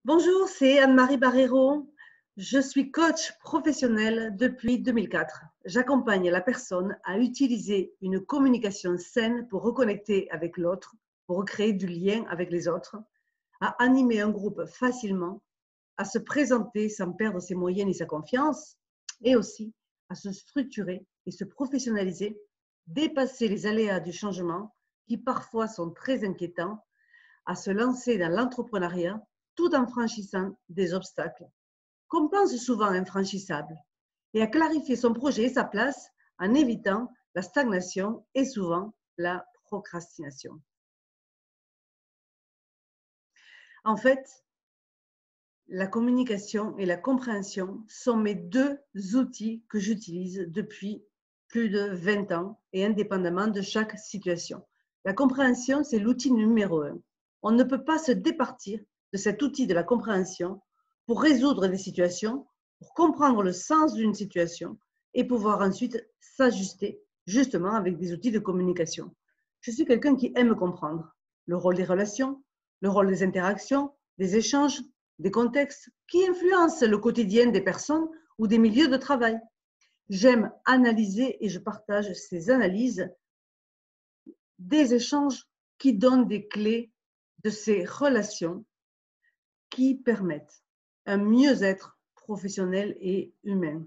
Bonjour, c'est Anne-Marie Barrero. Je suis coach professionnel depuis 2004. J'accompagne la personne à utiliser une communication saine pour reconnecter avec l'autre, pour recréer du lien avec les autres, à animer un groupe facilement, à se présenter sans perdre ses moyens ni sa confiance, et aussi à se structurer et se professionnaliser, dépasser les aléas du changement qui parfois sont très inquiétants, à se lancer dans l'entrepreneuriat tout en franchissant des obstacles qu'on pense souvent infranchissables et à clarifier son projet et sa place en évitant la stagnation et souvent la procrastination. En fait, la communication et la compréhension sont mes deux outils que j'utilise depuis plus de 20 ans et indépendamment de chaque situation. La compréhension, c'est l'outil numéro 1. On ne peut pas se départir de cet outil de la compréhension pour résoudre des situations, pour comprendre le sens d'une situation et pouvoir ensuite s'ajuster justement avec des outils de communication. Je suis quelqu'un qui aime comprendre le rôle des relations, le rôle des interactions, des échanges, des contextes qui influencent le quotidien des personnes ou des milieux de travail. J'aime analyser et je partage ces analyses des échanges qui donnent des clés de ces relations qui permettent un mieux-être professionnel et humain.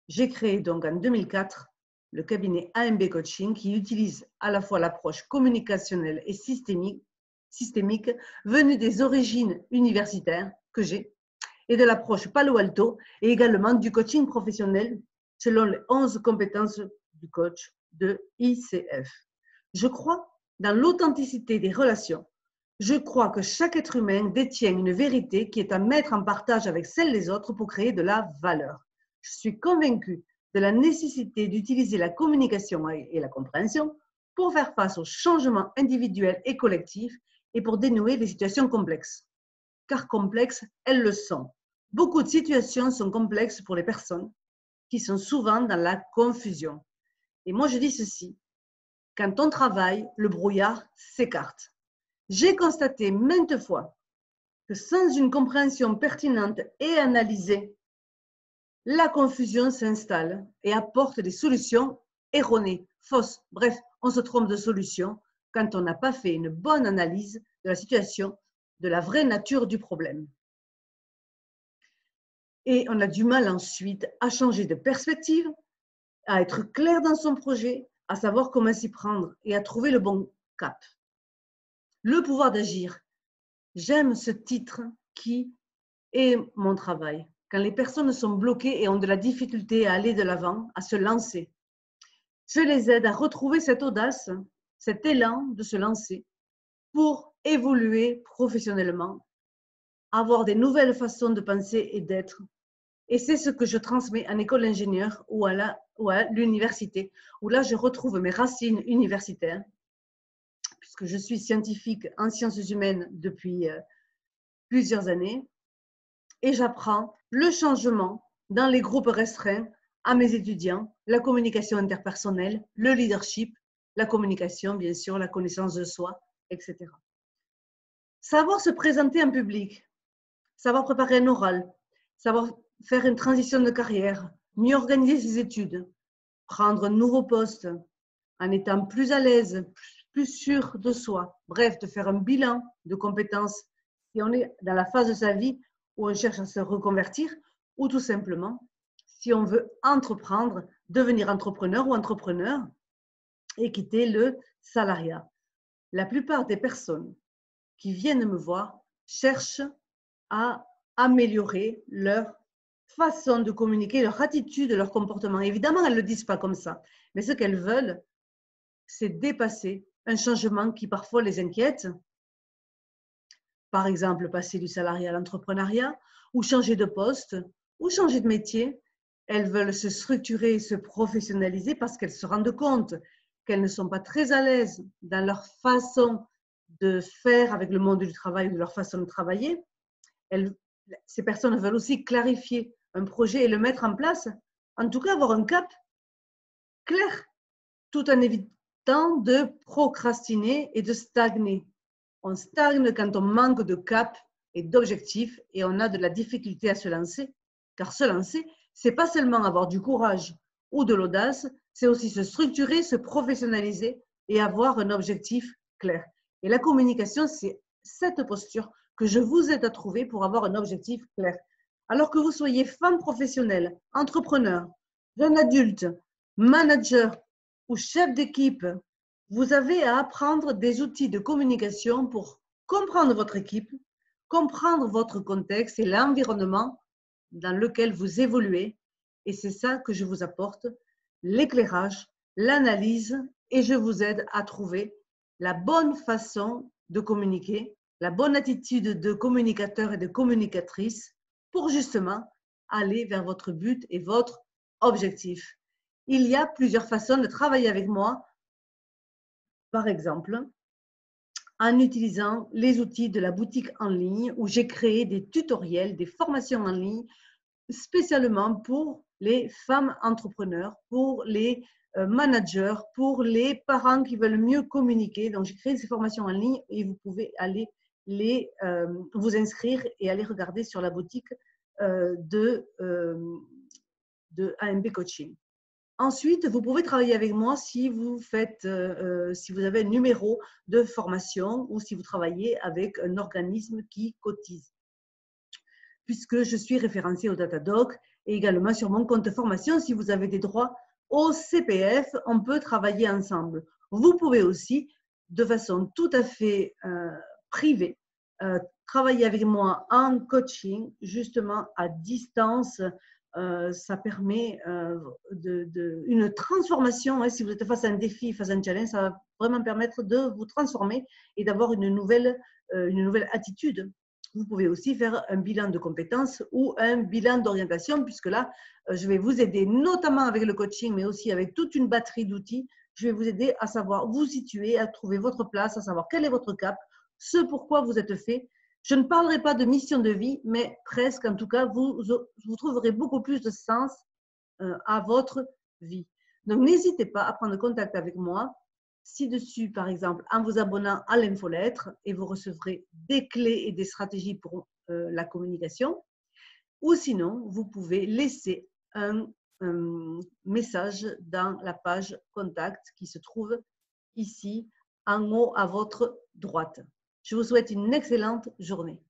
J'ai créé donc en 2004 le cabinet AMB Coaching qui utilise à la fois l'approche communicationnelle et systémique venue des origines universitaires que j'ai et de l'approche Palo Alto et également du coaching professionnel selon les 11 compétences du coach de ICF. Je crois dans l'authenticité des relations. Je crois que chaque être humain détient une vérité qui est à mettre en partage avec celle des autres pour créer de la valeur. Je suis convaincue de la nécessité d'utiliser la communication et la compréhension pour faire face aux changements individuels et collectifs et pour dénouer les situations complexes. Car complexes, elles le sont. Beaucoup de situations sont complexes pour les personnes qui sont souvent dans la confusion. Et moi, je dis ceci, quand on travaille, le brouillard s'écarte. J'ai constaté maintes fois que sans une compréhension pertinente et analysée, la confusion s'installe et apporte des solutions erronées, fausses. Bref, on se trompe de solution quand on n'a pas fait une bonne analyse de la situation, de la vraie nature du problème. Et on a du mal ensuite à changer de perspective, à être clair dans son projet, à savoir comment s'y prendre et à trouver le bon cap. Le pouvoir d'agir. J'aime ce titre qui est mon travail. Quand les personnes sont bloquées et ont de la difficulté à aller de l'avant, à se lancer, je les aide à retrouver cette audace, cet élan de se lancer pour évoluer professionnellement, avoir des nouvelles façons de penser et d'être. Et c'est ce que je transmets en école d'ingénieur ou à l'université, où là, je retrouve mes racines universitaires, puisque je suis scientifique en sciences humaines depuis plusieurs années, et j'apprends le changement dans les groupes restreints à mes étudiants, la communication interpersonnelle, le leadership, la communication, bien sûr, la connaissance de soi, etc. Savoir se présenter en public, savoir préparer un oral, savoir faire une transition de carrière, mieux organiser ses études, prendre un nouveau poste en étant plus à l'aise, plus sûr de soi. Bref, de faire un bilan de compétences si on est dans la phase de sa vie où on cherche à se reconvertir ou tout simplement si on veut entreprendre, devenir entrepreneur ou entrepreneur et quitter le salariat. La plupart des personnes qui viennent me voir cherchent à améliorer leur façon de communiquer, leur attitude, leur comportement. Évidemment, elles ne le disent pas comme ça, mais ce qu'elles veulent, c'est dépasser un changement qui parfois les inquiète. Par exemple, passer du salariat à l'entrepreneuriat, ou changer de poste, ou changer de métier. Elles veulent se structurer et se professionnaliser parce qu'elles se rendent compte qu'elles ne sont pas très à l'aise dans leur façon de faire avec le monde du travail, de leur façon de travailler. Ces personnes veulent aussi clarifier un projet et le mettre en place, en tout cas avoir un cap clair, tout en évitant de procrastiner et de stagner. On stagne quand on manque de cap et d'objectifs et on a de la difficulté à se lancer. Car se lancer, ce n'est pas seulement avoir du courage ou de l'audace, c'est aussi se structurer, se professionnaliser et avoir un objectif clair. Et la communication, c'est cette posture que je vous aide à trouver pour avoir un objectif clair. Alors que vous soyez femme professionnelle, entrepreneur, jeune adulte, manager ou chef d'équipe, vous avez à apprendre des outils de communication pour comprendre votre équipe, comprendre votre contexte et l'environnement dans lequel vous évoluez. Et c'est ça que je vous apporte, l'éclairage, l'analyse, et je vous aide à trouver la bonne façon de communiquer, la bonne attitude de communicateur et de communicatrice pour justement aller vers votre but et votre objectif. Il y a plusieurs façons de travailler avec moi, par exemple, en utilisant les outils de la boutique en ligne où j'ai créé des tutoriels, des formations en ligne spécialement pour les femmes entrepreneurs, pour les managers, pour les parents qui veulent mieux communiquer. Donc, j'ai créé ces formations en ligne et vous pouvez aller vous inscrire et aller regarder sur la boutique de AMB Coaching. Ensuite, vous pouvez travailler avec moi si vous si vous avez un numéro de formation ou si vous travaillez avec un organisme qui cotise, puisque je suis référencée au Datadoc et également sur mon compte formation. Si vous avez des droits au CPF, on peut travailler ensemble. Vous pouvez aussi, de façon tout à fait privée, travailler avec moi en coaching, justement à distance. Ça permet une transformation. Si vous êtes face à un défi, face à un challenge, ça va vraiment permettre de vous transformer et d'avoir une nouvelle attitude. Vous pouvez aussi faire un bilan de compétences ou un bilan d'orientation, puisque là, je vais vous aider, notamment avec le coaching, mais aussi avec toute une batterie d'outils. Je vais vous aider à savoir vous situer, à trouver votre place, à savoir quel est votre cap, ce pourquoi vous êtes fait. Je ne parlerai pas de mission de vie, mais presque, en tout cas, vous trouverez beaucoup plus de sens à votre vie. Donc, n'hésitez pas à prendre contact avec moi ci-dessus, par exemple, en vous abonnant à l'infolettre et vous recevrez des clés et des stratégies pour la communication. Ou sinon, vous pouvez laisser un message dans la page contact qui se trouve ici en haut à votre droite. Je vous souhaite une excellente journée.